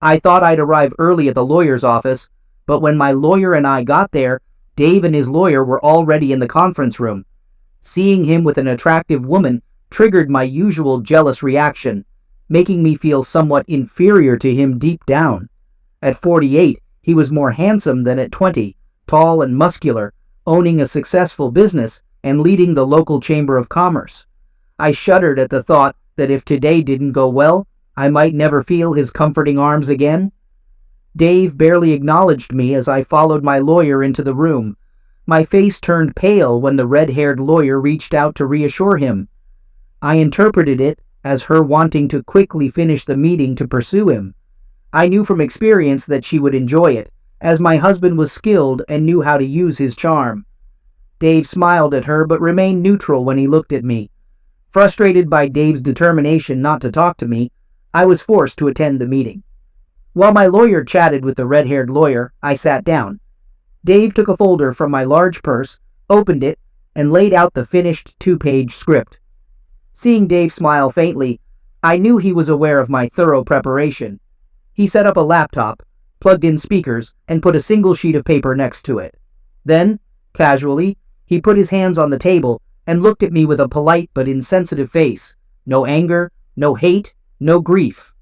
I thought I'd arrive early at the lawyer's office, but when my lawyer and I got there, Dave and his lawyer were already in the conference room. Seeing him with an attractive woman triggered my usual jealous reaction, making me feel somewhat inferior to him deep down. At 48, he was more handsome than at 20, tall and muscular, owning a successful business and leading the local chamber of commerce. I shuddered at the thought that if today didn't go well, I might never feel his comforting arms again. Dave barely acknowledged me as I followed my lawyer into the room. My face turned pale when the red-haired lawyer reached out to reassure him. I interpreted it as her wanting to quickly finish the meeting to pursue him. I knew from experience that she would enjoy it, as my husband was skilled and knew how to use his charm. Dave smiled at her but remained neutral when he looked at me. Frustrated by Dave's determination not to talk to me, I was forced to attend the meeting. While my lawyer chatted with the red-haired lawyer, I sat down. Dave took a folder from my large purse, opened it, and laid out the finished 2-page script. Seeing Dave smile faintly, I knew he was aware of my thorough preparation. He set up a laptop, plugged in speakers, and put a single sheet of paper next to it. Then, casually, he put his hands on the table and looked at me with a polite but insensitive face. No anger, no hate, no grief.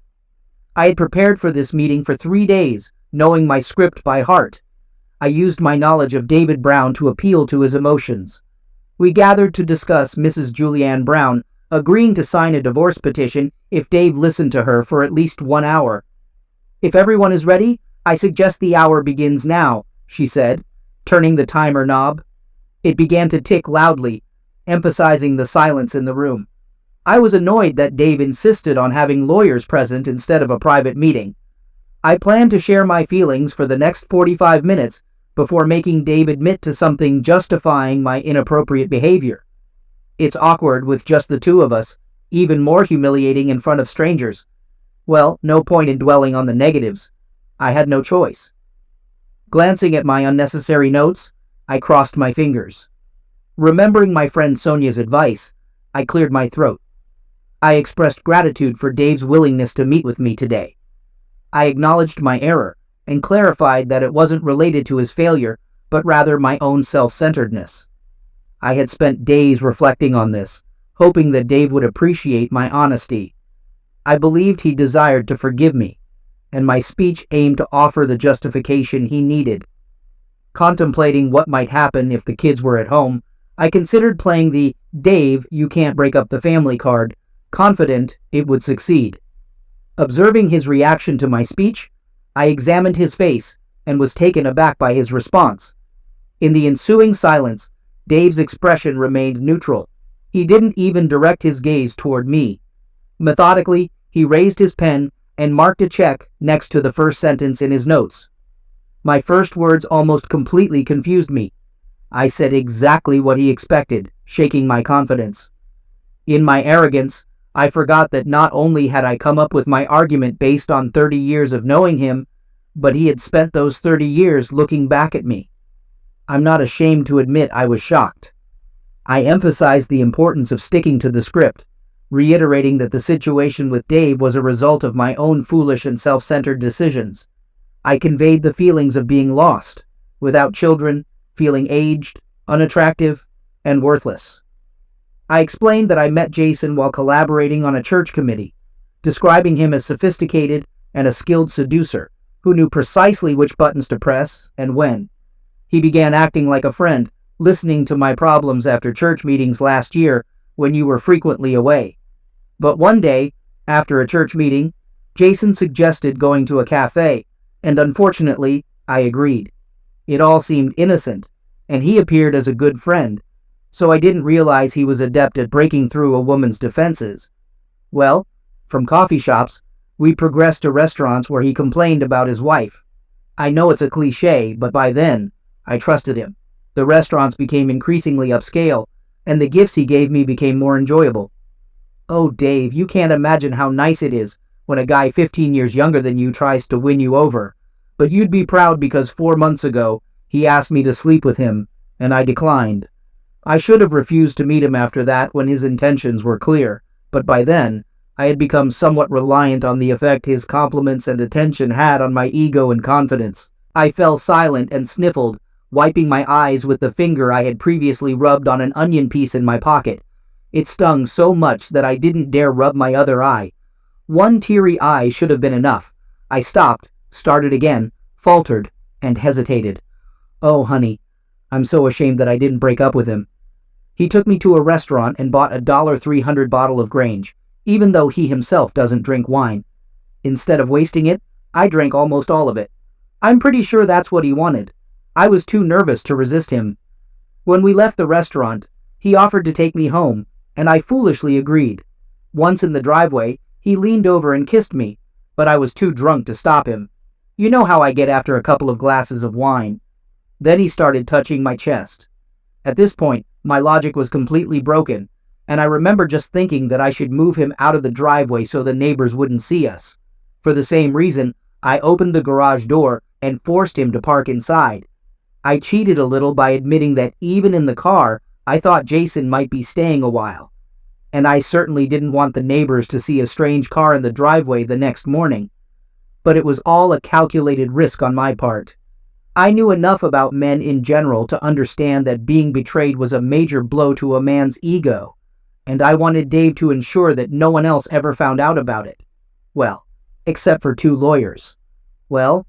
I had prepared for this meeting for 3 days, knowing my script by heart. I used my knowledge of David Brown to appeal to his emotions. We gathered to discuss Mrs. Julianne Brown agreeing to sign a divorce petition if Dave listened to her for at least 1 hour. "If everyone is ready, I suggest the hour begins now," she said, turning the timer knob. It began to tick loudly, emphasizing the silence in the room. I was annoyed that Dave insisted on having lawyers present instead of a private meeting. I planned to share my feelings for the next 45 minutes before making Dave admit to something justifying my inappropriate behavior. It's awkward with just the two of us, even more humiliating in front of strangers. Well, no point in dwelling on the negatives. I had no choice. Glancing at my unnecessary notes, I crossed my fingers. Remembering my friend Sonia's advice, I cleared my throat. I expressed gratitude for Dave's willingness to meet with me today. I acknowledged my error and clarified that it wasn't related to his failure, but rather my own self-centeredness. I had spent days reflecting on this, hoping that Dave would appreciate my honesty. I believed he desired to forgive me, and my speech aimed to offer the justification he needed. Contemplating what might happen if the kids were at home, I considered playing the "Dave, you can't break up the family" card, confident it would succeed. Observing his reaction to my speech, I examined his face and was taken aback by his response. In the ensuing silence, Dave's expression remained neutral. He didn't even direct his gaze toward me. Methodically, he raised his pen and marked a check next to the first sentence in his notes. My first words almost completely confused me. I said exactly what he expected, shaking my confidence. In my arrogance, I forgot that not only had I come up with my argument based on 30 years of knowing him, but he had spent those 30 years looking back at me. I'm not ashamed to admit I was shocked. I emphasized the importance of sticking to the script, reiterating that the situation with Dave was a result of my own foolish and self-centered decisions. I conveyed the feelings of being lost, without children, feeling aged, unattractive, and worthless. I explained that I met Jason while collaborating on a church committee, describing him as sophisticated and a skilled seducer who knew precisely which buttons to press and when. He began acting like a friend, listening to my problems after church meetings last year when you were frequently away. But one day, after a church meeting, Jason suggested going to a cafe, and unfortunately, I agreed. It all seemed innocent, and he appeared as a good friend, so I didn't realize he was adept at breaking through a woman's defenses. Well, from coffee shops, we progressed to restaurants where he complained about his wife. I know it's a cliché, but by then, I trusted him. The restaurants became increasingly upscale, and the gifts he gave me became more enjoyable. Oh, Dave, you can't imagine how nice it is when a guy 15 years younger than you tries to win you over. But you'd be proud because 4 months ago, he asked me to sleep with him, and I declined. I should have refused to meet him after that when his intentions were clear, but by then, I had become somewhat reliant on the effect his compliments and attention had on my ego and confidence. I fell silent and sniffled, wiping my eyes with the finger I had previously rubbed on an onion piece in my pocket. It stung so much that I didn't dare rub my other eye. One teary eye should have been enough. I stopped, started again, faltered, and hesitated. Oh, honey, I'm so ashamed that I didn't break up with him. He took me to a restaurant and bought a $300 bottle of Grange, even though he himself doesn't drink wine. Instead of wasting it, I drank almost all of it. I'm pretty sure that's what he wanted. I was too nervous to resist him. When we left the restaurant, he offered to take me home, and I foolishly agreed. Once in the driveway, he leaned over and kissed me, but I was too drunk to stop him. You know how I get after a couple of glasses of wine. Then he started touching my chest. At this point, my logic was completely broken, and I remember just thinking that I should move him out of the driveway so the neighbors wouldn't see us. For the same reason, I opened the garage door and forced him to park inside. I cheated a little by admitting that even in the car, I thought Jason might be staying a while. And I certainly didn't want the neighbors to see a strange car in the driveway the next morning. But it was all a calculated risk on my part. I knew enough about men in general to understand that being betrayed was a major blow to a man's ego, and I wanted Dave to ensure that no one else ever found out about it. Well, except for 2 lawyers. Well,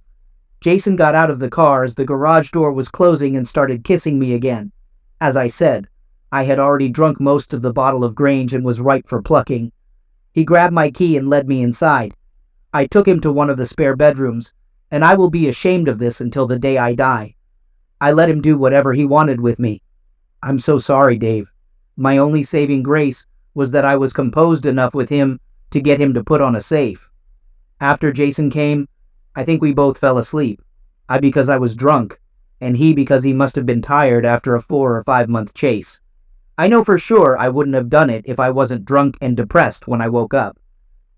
Jason got out of the car as the garage door was closing and started kissing me again. As I said, I had already drunk most of the bottle of Grange and was ripe for plucking. He grabbed my key and led me inside. I took him to one of the spare bedrooms, and I will be ashamed of this until the day I die. I let him do whatever he wanted with me. I'm so sorry, Dave. My only saving grace was that I was composed enough with him to get him to put on a safe. After Jason came, I think we both fell asleep. I because I was drunk, and he because he must have been tired after a 4 or 5 month chase. I know for sure I wouldn't have done it if I wasn't drunk and depressed when I woke up,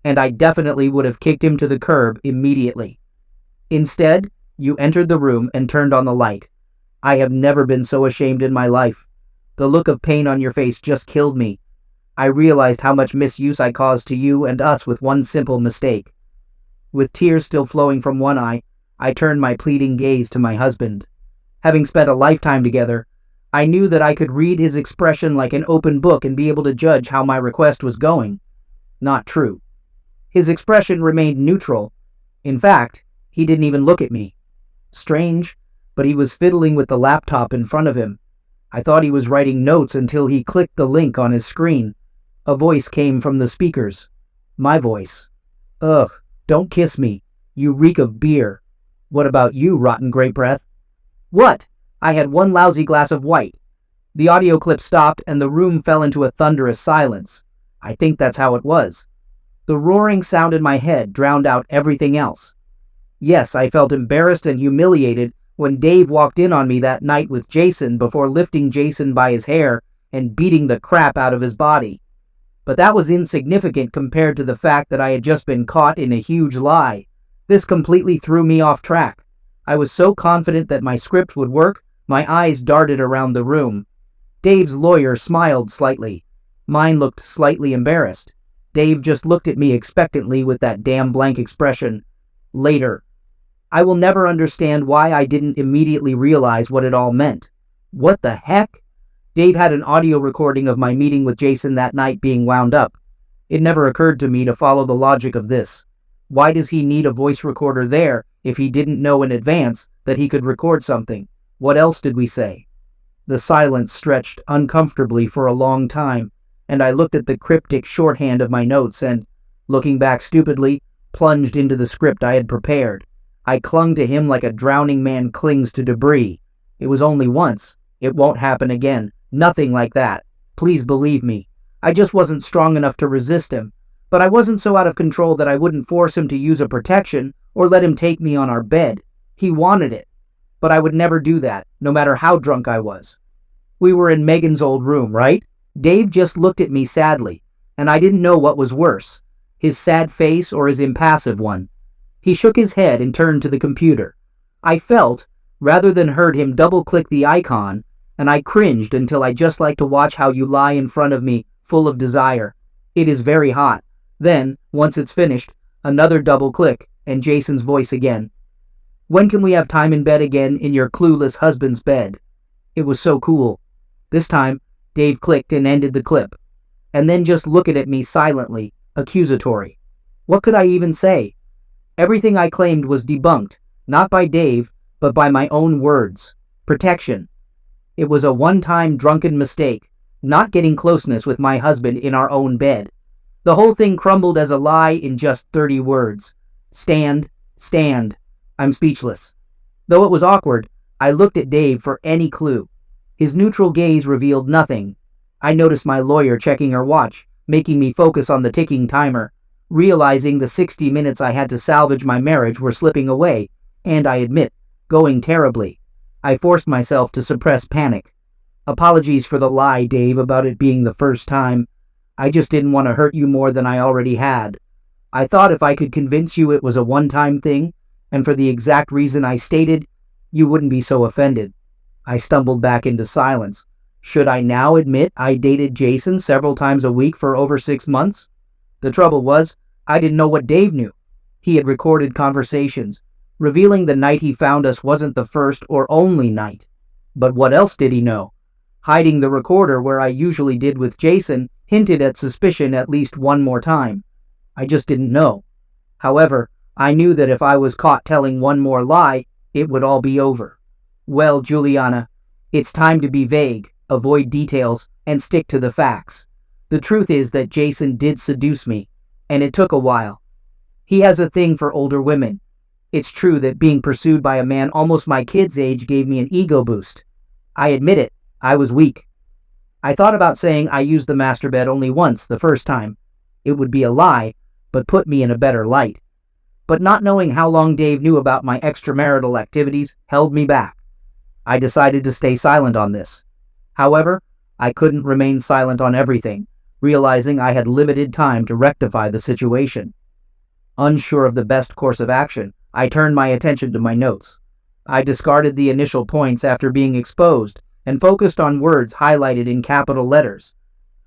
and I definitely would have kicked him to the curb immediately. Instead, you entered the room and turned on the light. I have never been so ashamed in my life. The look of pain on your face just killed me. I realized how much misuse I caused to you and us with one simple mistake. With tears still flowing from one eye, I turned my pleading gaze to my husband. Having spent a lifetime together, I knew that I could read his expression like an open book and be able to judge how my request was going. Not true. His expression remained neutral. In fact, he didn't even look at me. Strange, but he was fiddling with the laptop in front of him. I thought he was writing notes until he clicked the link on his screen. A voice came from the speakers. My voice. Ugh, don't kiss me. You reek of beer. What about you, rotten great breath? What? I had one lousy glass of white. The audio clip stopped and the room fell into a thunderous silence. I think that's how it was. The roaring sound in my head drowned out everything else. Yes, I felt embarrassed and humiliated when Dave walked in on me that night with Jason before lifting Jason by his hair and beating the crap out of his body. But that was insignificant compared to the fact that I had just been caught in a huge lie. This completely threw me off track. I was so confident that my script would work, my eyes darted around the room. Dave's lawyer smiled slightly. Mine looked slightly embarrassed. Dave just looked at me expectantly with that damn blank expression. Later. I will never understand why I didn't immediately realize what it all meant. What the heck? Dave had an audio recording of my meeting with Jason that night being wound up. It never occurred to me to follow the logic of this. Why does he need a voice recorder there if he didn't know in advance that he could record something? What else did we say? The silence stretched uncomfortably for a long time, and I looked at the cryptic shorthand of my notes and, looking back stupidly, plunged into the script I had prepared. I clung to him like a drowning man clings to debris. It was only once. It won't happen again. Nothing like that. Please believe me. I just wasn't strong enough to resist him, but I wasn't so out of control that I wouldn't force him to use a protection or let him take me on our bed. He wanted it, but I would never do that, no matter how drunk I was. We were in Megan's old room, right? Dave just looked at me sadly, and I didn't know what was worse, his sad face or his impassive one. He shook his head and turned to the computer. I felt, rather than heard him double-click the icon, and I cringed until I just like to watch how you lie in front of me, full of desire. It is very hot. Then, once it's finished, another double click, and Jason's voice again. When can we have time in bed again in your clueless husband's bed? It was so cool. This time, Dave clicked and ended the clip, and then just looked at me silently, accusatory. What could I even say? Everything I claimed was debunked, not by Dave, but by my own words. Protection. It was a one-time drunken mistake, not getting closeness with my husband in our own bed. The whole thing crumbled as a lie in just 30 words. Stand, stand. I'm speechless. Though it was awkward, I looked at Dave for any clue. His neutral gaze revealed nothing. I noticed my lawyer checking her watch, making me focus on the ticking timer, realizing the 60 minutes I had to salvage my marriage were slipping away, and I admit, going terribly. I forced myself to suppress panic. Apologies for the lie, Dave, about it being the first time. I just didn't want to hurt you more than I already had. I thought if I could convince you it was a one-time thing, and for the exact reason I stated, you wouldn't be so offended. I stumbled back into silence. Should I now admit I dated Jason several times a week for over 6 months? The trouble was, I didn't know what Dave knew. He had recorded conversations, revealing the night he found us wasn't the first or only night. But what else did he know? Hiding the recorder where I usually did with Jason hinted at suspicion at least one more time. I just didn't know. However, I knew that if I was caught telling one more lie, it would all be over. Well, Juliana, it's time to be vague, avoid details, and stick to the facts. The truth is that Jason did seduce me, and it took a while. He has a thing for older women. It's true that being pursued by a man almost my kid's age gave me an ego boost. I admit it, I was weak. I thought about saying I used the master bed only once the first time. It would be a lie, but put me in a better light. But not knowing how long Dave knew about my extramarital activities held me back. I decided to stay silent on this. However, I couldn't remain silent on everything, realizing I had limited time to rectify the situation. Unsure of the best course of action, I turned my attention to my notes. I discarded the initial points after being exposed and focused on words highlighted in capital letters.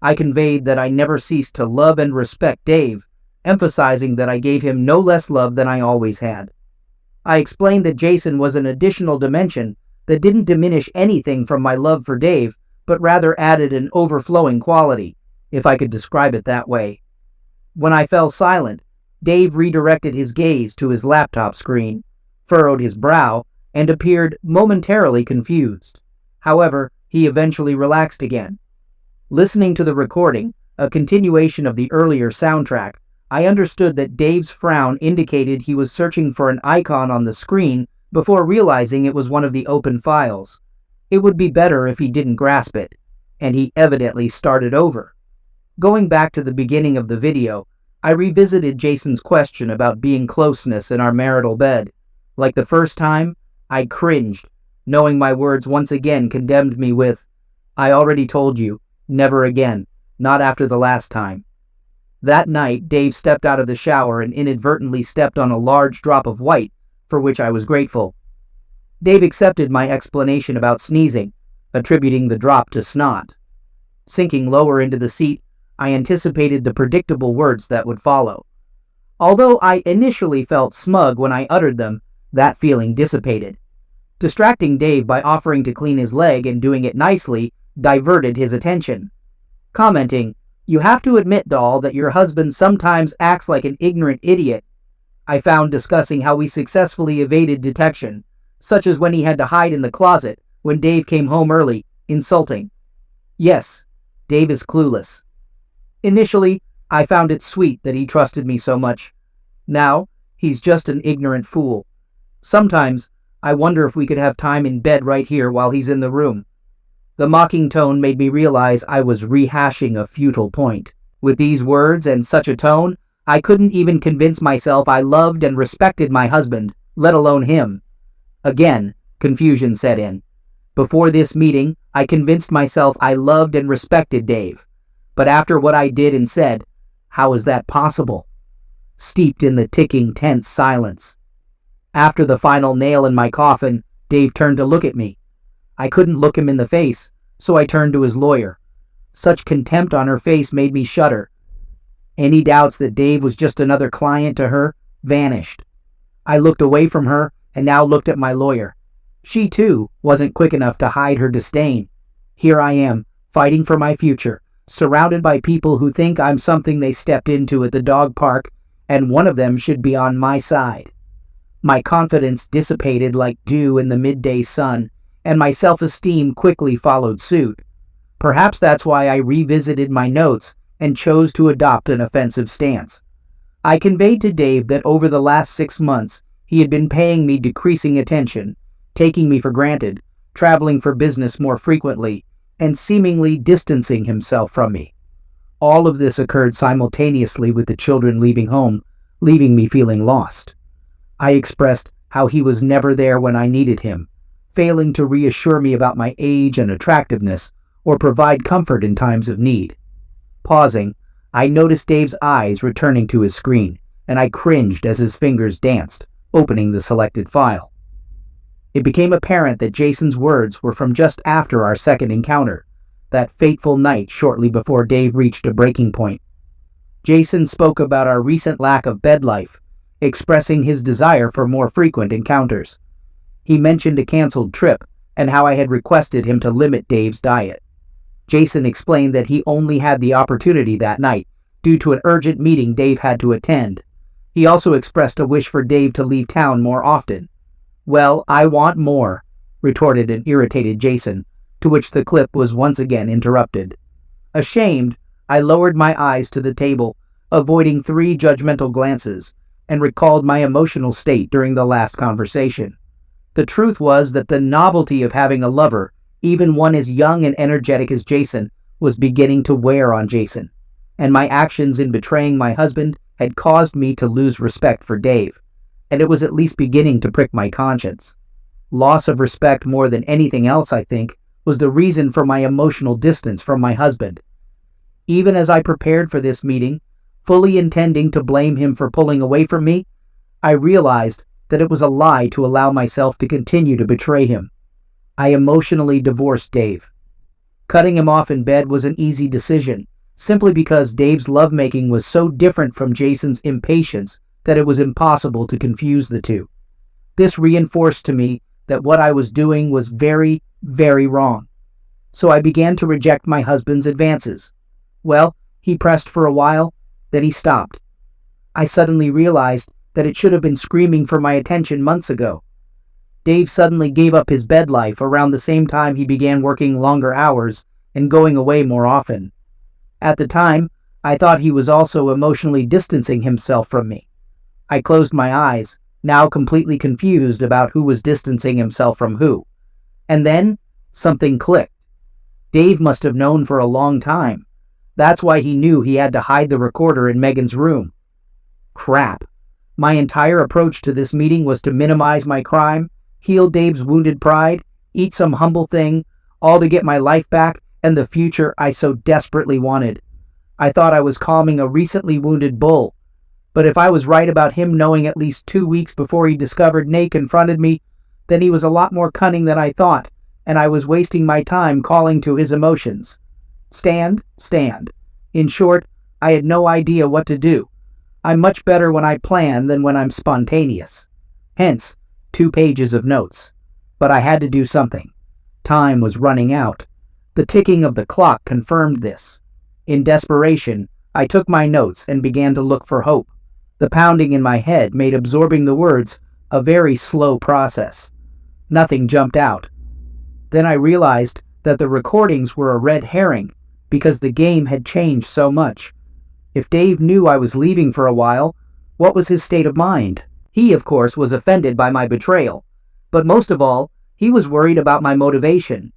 I conveyed that I never ceased to love and respect Dave, emphasizing that I gave him no less love than I always had. I explained that Jason was an additional dimension that didn't diminish anything from my love for Dave, but rather added an overflowing quality, if I could describe it that way. When I fell silent, Dave redirected his gaze to his laptop screen, furrowed his brow, and appeared momentarily confused. However, he eventually relaxed again. Listening to the recording, a continuation of the earlier soundtrack, I understood that Dave's frown indicated he was searching for an icon on the screen before realizing it was one of the open files. It would be better if he didn't grasp it, and he evidently started over. Going back to the beginning of the video, I revisited Jason's question about being closeness in our marital bed. Like the first time, I cringed, knowing my words once again condemned me with, "I already told you, never again, not after the last time." That night, Dave stepped out of the shower and inadvertently stepped on a large drop of white, for which I was grateful. Dave accepted my explanation about sneezing, attributing the drop to snot. Sinking lower into the seat, I anticipated the predictable words that would follow. Although I initially felt smug when I uttered them, that feeling dissipated. Distracting Dave by offering to clean his leg and doing it nicely diverted his attention. Commenting, "You have to admit, doll, that your husband sometimes acts like an ignorant idiot," I found discussing how we successfully evaded detection, such as when he had to hide in the closet when Dave came home early, insulting. Yes, Dave is clueless. Initially, I found it sweet that he trusted me so much. Now, he's just an ignorant fool. Sometimes, I wonder if we could have time in bed right here while he's in the room. The mocking tone made me realize I was rehashing a futile point. With these words and such a tone, I couldn't even convince myself I loved and respected my husband, let alone him. Again, confusion set in. Before this meeting, I convinced myself I loved and respected Dave. But after what I did and said, how is that possible? Steeped in the ticking, tense silence. After the final nail in my coffin, Dave turned to look at me. I couldn't look him in the face, so I turned to his lawyer. Such contempt on her face made me shudder. Any doubts that Dave was just another client to her vanished. I looked away from her and now looked at my lawyer. She, too, wasn't quick enough to hide her disdain. Here I am, fighting for my future, surrounded by people who think I'm something they stepped into at the dog park, and one of them should be on my side. My confidence dissipated like dew in the midday sun, and my self-esteem quickly followed suit. Perhaps that's why I revisited my notes and chose to adopt an offensive stance. I conveyed to Dave that over the last 6 months he had been paying me decreasing attention, taking me for granted, traveling for business more frequently, and seemingly distancing himself from me. All of this occurred simultaneously with the children leaving home, leaving me feeling lost. I expressed how he was never there when I needed him, failing to reassure me about my age and attractiveness, or provide comfort in times of need. Pausing, I noticed Dave's eyes returning to his screen, and I cringed as his fingers danced, opening the selected file. It became apparent that Jason's words were from just after our second encounter, that fateful night shortly before Dave reached a breaking point. Jason spoke about our recent lack of bed life, expressing his desire for more frequent encounters. He mentioned a canceled trip and how I had requested him to limit Dave's diet. Jason explained that he only had the opportunity that night due to an urgent meeting Dave had to attend. He also expressed a wish for Dave to leave town more often. "Well, I want more," retorted an irritated Jason, to which the clip was once again interrupted. Ashamed, I lowered my eyes to the table, avoiding 3 judgmental glances, and recalled my emotional state during the last conversation. The truth was that the novelty of having a lover, even one as young and energetic as Jason, was beginning to wear on Jason, and my actions in betraying my husband had caused me to lose respect for Dave, and it was at least beginning to prick my conscience. Loss of respect more than anything else, I think, was the reason for my emotional distance from my husband. Even as I prepared for this meeting, fully intending to blame him for pulling away from me, I realized that it was a lie to allow myself to continue to betray him. I emotionally divorced Dave. Cutting him off in bed was an easy decision, simply because Dave's lovemaking was so different from Jason's impatience that it was impossible to confuse the two. This reinforced to me that what I was doing was very, very wrong. So I began to reject my husband's advances. Well, he pressed for a while, then he stopped. I suddenly realized that it should have been screaming for my attention months ago. Dave suddenly gave up his bed life around the same time he began working longer hours and going away more often. At the time, I thought he was also emotionally distancing himself from me. I closed my eyes, now completely confused about who was distancing himself from who. And then, something clicked. Dave must have known for a long time. That's why he knew he had to hide the recorder in Megan's room. Crap. My entire approach to this meeting was to minimize my crime, heal Dave's wounded pride, eat some humble thing, all to get my life back and the future I so desperately wanted. I thought I was calming a recently wounded bull. But if I was right about him knowing at least 2 weeks before he discovered Nate confronted me, then he was a lot more cunning than I thought, and I was wasting my time calling to his emotions. Stand. In short, I had no idea what to do. I'm much better when I plan than when I'm spontaneous. Hence, 2 pages of notes. But I had to do something. Time was running out. The ticking of the clock confirmed this. In desperation, I took my notes and began to look for hope. The pounding in my head made absorbing the words a very slow process. Nothing jumped out. Then I realized that the recordings were a red herring, because the game had changed so much. If Dave knew I was leaving for a while, what was his state of mind? He, of course, was offended by my betrayal, but most of all, he was worried about my motivation.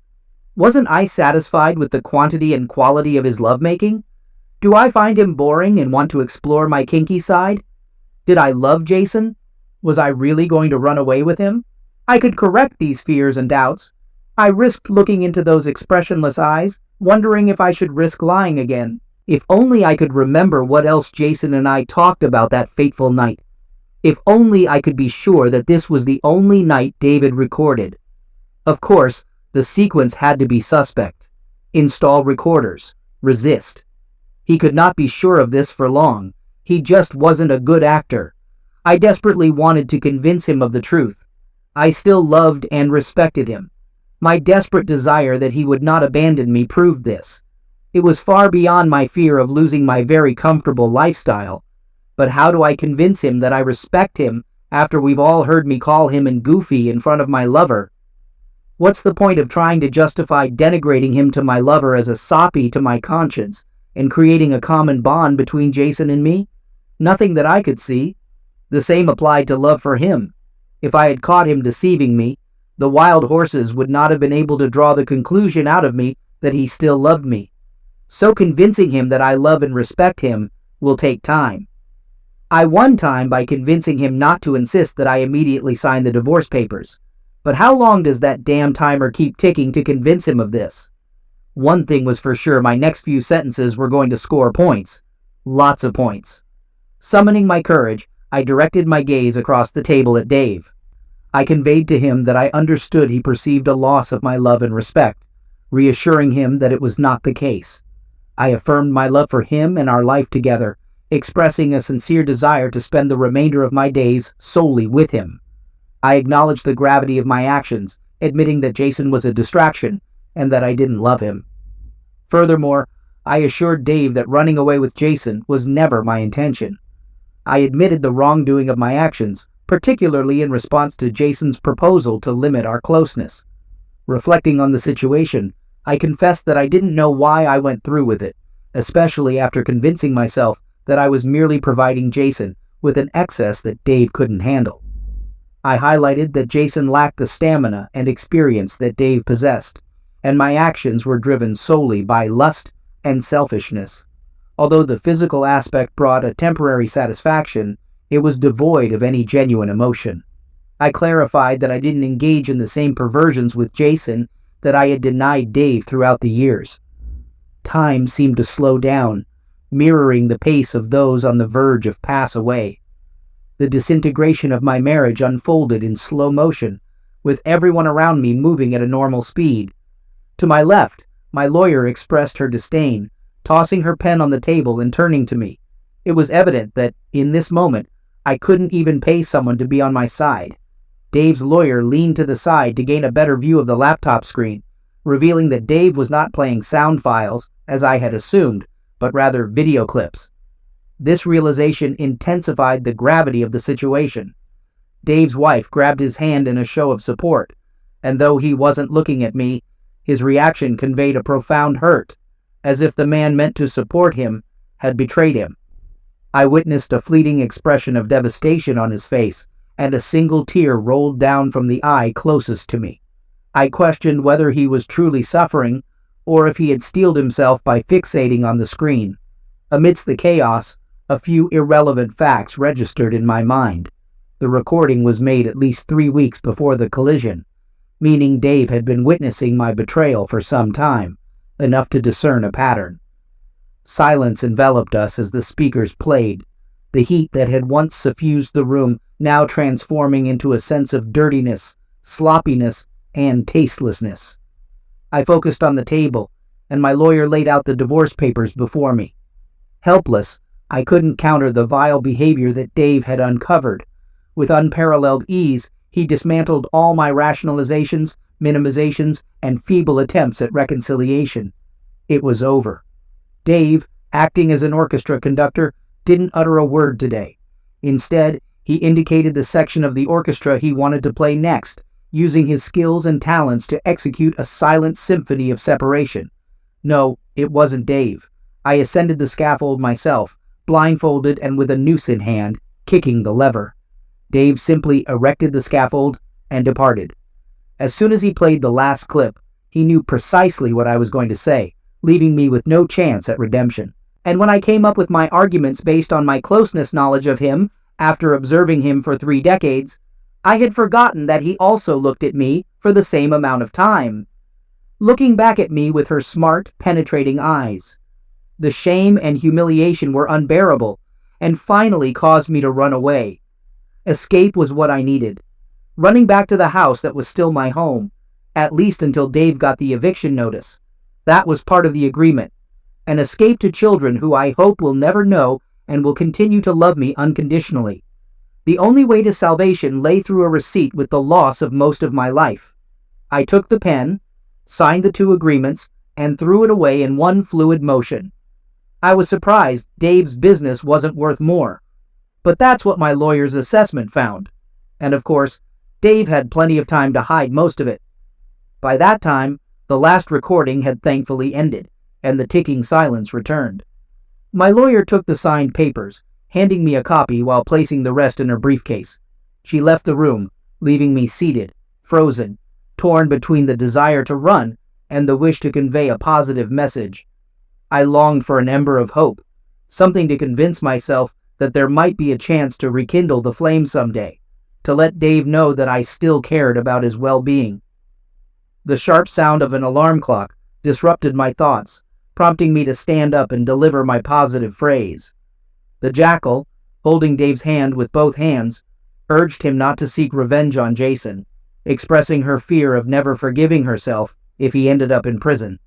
Wasn't I satisfied with the quantity and quality of his lovemaking? Do I find him boring and want to explore my kinky side? Did I love Jason? Was I really going to run away with him? I could correct these fears and doubts. I risked looking into those expressionless eyes, wondering if I should risk lying again. If only I could remember what else Jason and I talked about that fateful night. If only I could be sure that this was the only night David recorded. Of course, the sequence had to be suspect. Install recorders. Resist. He could not be sure of this for long. He just wasn't a good actor. I desperately wanted to convince him of the truth. I still loved and respected him. My desperate desire that he would not abandon me proved this. It was far beyond my fear of losing my very comfortable lifestyle. But how do I convince him that I respect him after we've all heard me call him and goofy in front of my lover? What's the point of trying to justify denigrating him to my lover as a soppy to my conscience and creating a common bond between Jason and me? Nothing that I could see. The same applied to love for him. If I had caught him deceiving me, the wild horses would not have been able to draw the conclusion out of me that he still loved me. So convincing him that I love and respect him will take time. I won time by convincing him not to insist that I immediately sign the divorce papers. But how long does that damn timer keep ticking to convince him of this? One thing was for sure, my next few sentences were going to score points. Lots of points. Summoning my courage, I directed my gaze across the table at Dave. I conveyed to him that I understood he perceived a loss of my love and respect, reassuring him that it was not the case. I affirmed my love for him and our life together, expressing a sincere desire to spend the remainder of my days solely with him. I acknowledged the gravity of my actions, admitting that Jason was a distraction and that I didn't love him. Furthermore, I assured Dave that running away with Jason was never my intention. I admitted the wrongdoing of my actions, particularly in response to Jason's proposal to limit our closeness. Reflecting on the situation, I confessed that I didn't know why I went through with it, especially after convincing myself that I was merely providing Jason with an excess that Dave couldn't handle. I highlighted that Jason lacked the stamina and experience that Dave possessed, and my actions were driven solely by lust and selfishness. Although the physical aspect brought a temporary satisfaction, it was devoid of any genuine emotion. I clarified that I didn't engage in the same perversions with Jason that I had denied Dave throughout the years. Time seemed to slow down, mirroring the pace of those on the verge of pass away. The disintegration of my marriage unfolded in slow motion, with everyone around me moving at a normal speed. To my left, my lawyer expressed her disdain, tossing her pen on the table and turning to me. It was evident that, in this moment, I couldn't even pay someone to be on my side. Dave's lawyer leaned to the side to gain a better view of the laptop screen, revealing that Dave was not playing sound files, as I had assumed, but rather video clips. This realization intensified the gravity of the situation. Dave's wife grabbed his hand in a show of support, and though he wasn't looking at me, his reaction conveyed a profound hurt, as if the man meant to support him had betrayed him. I witnessed a fleeting expression of devastation on his face, and a single tear rolled down from the eye closest to me. I questioned whether he was truly suffering, or if he had steeled himself by fixating on the screen. Amidst the chaos, a few irrelevant facts registered in my mind. The recording was made at least 3 weeks before the collision, meaning Dave had been witnessing my betrayal for some time, enough to discern a pattern. Silence enveloped us as the speakers played, the heat that had once suffused the room now transforming into a sense of dirtiness, sloppiness, and tastelessness. I focused on the table, and my lawyer laid out the divorce papers before me. Helpless, I couldn't counter the vile behavior that Dave had uncovered. With unparalleled ease, he dismantled all my rationalizations, minimizations, and feeble attempts at reconciliation. It was over. Dave, acting as an orchestra conductor, didn't utter a word today. Instead, he indicated the section of the orchestra he wanted to play next, using his skills and talents to execute a silent symphony of separation. No, it wasn't Dave. I ascended the scaffold myself, blindfolded and with a noose in hand, kicking the lever. Dave simply erected the scaffold and departed. As soon as he played the last clip, he knew precisely what I was going to say, leaving me with no chance at redemption. And when I came up with my arguments based on my closeness knowledge of him, after observing him for 3 decades, I had forgotten that he also looked at me for the same amount of time, looking back at me with her smart, penetrating eyes. The shame and humiliation were unbearable, and finally caused me to run away. Escape was what I needed. Running back to the house that was still my home, at least until Dave got the eviction notice. That was part of the agreement. an escape to children who I hope will never know and will continue to love me unconditionally. The only way to salvation lay through a receipt with the loss of most of my life. I took the pen, signed the 2 agreements, and threw it away in one fluid motion. I was surprised Dave's business wasn't worth more, but that's what my lawyer's assessment found. And of course, Dave had plenty of time to hide most of it. By that time, the last recording had thankfully ended, and the ticking silence returned. My lawyer took the signed papers, handing me a copy while placing the rest in her briefcase. She left the room, leaving me seated, frozen, torn between the desire to run and the wish to convey a positive message. I longed for an ember of hope, something to convince myself that there might be a chance to rekindle the flame someday, to let Dave know that I still cared about his well-being. The sharp sound of an alarm clock disrupted my thoughts, prompting me to stand up and deliver my positive phrase. The jackal, holding Dave's hand with both hands, urged him not to seek revenge on Jason, expressing her fear of never forgiving herself if he ended up in prison.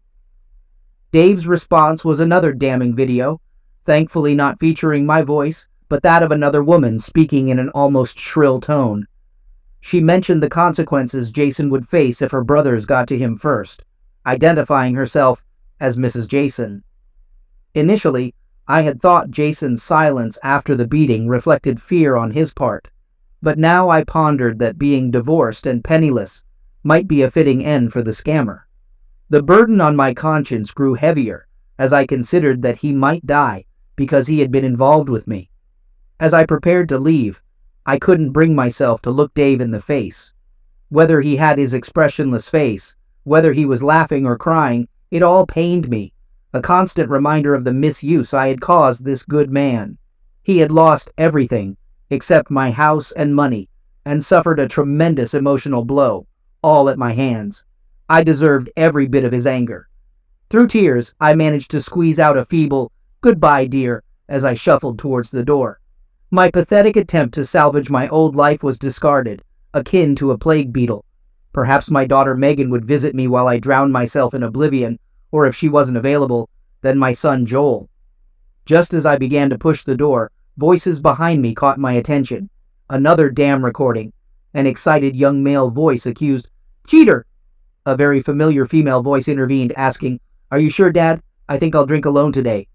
Dave's response was another damning video, thankfully not featuring my voice, but that of another woman speaking in an almost shrill tone. She mentioned the consequences Jason would face if her brothers got to him first, identifying herself as Mrs. Jason. Initially, I had thought Jason's silence after the beating reflected fear on his part, but now I pondered that being divorced and penniless might be a fitting end for the scammer. The burden on my conscience grew heavier as I considered that he might die because he had been involved with me. As I prepared to leave, I couldn't bring myself to look Dave in the face. Whether he had his expressionless face, whether he was laughing or crying, it all pained me, a constant reminder of the misuse I had caused this good man. He had lost everything, except my house and money, and suffered a tremendous emotional blow, all at my hands. I deserved every bit of his anger. Through tears, I managed to squeeze out a feeble, "Goodbye, dear," as I shuffled towards the door. My pathetic attempt to salvage my old life was discarded, akin to a plague beetle. Perhaps my daughter Megan would visit me while I drowned myself in oblivion, or if she wasn't available, then my son Joel. Just as I began to push the door, voices behind me caught my attention. Another damn recording. An excited young male voice accused, "Cheater!" A very familiar female voice intervened, asking, "Are you sure, Dad? I think I'll drink alone today."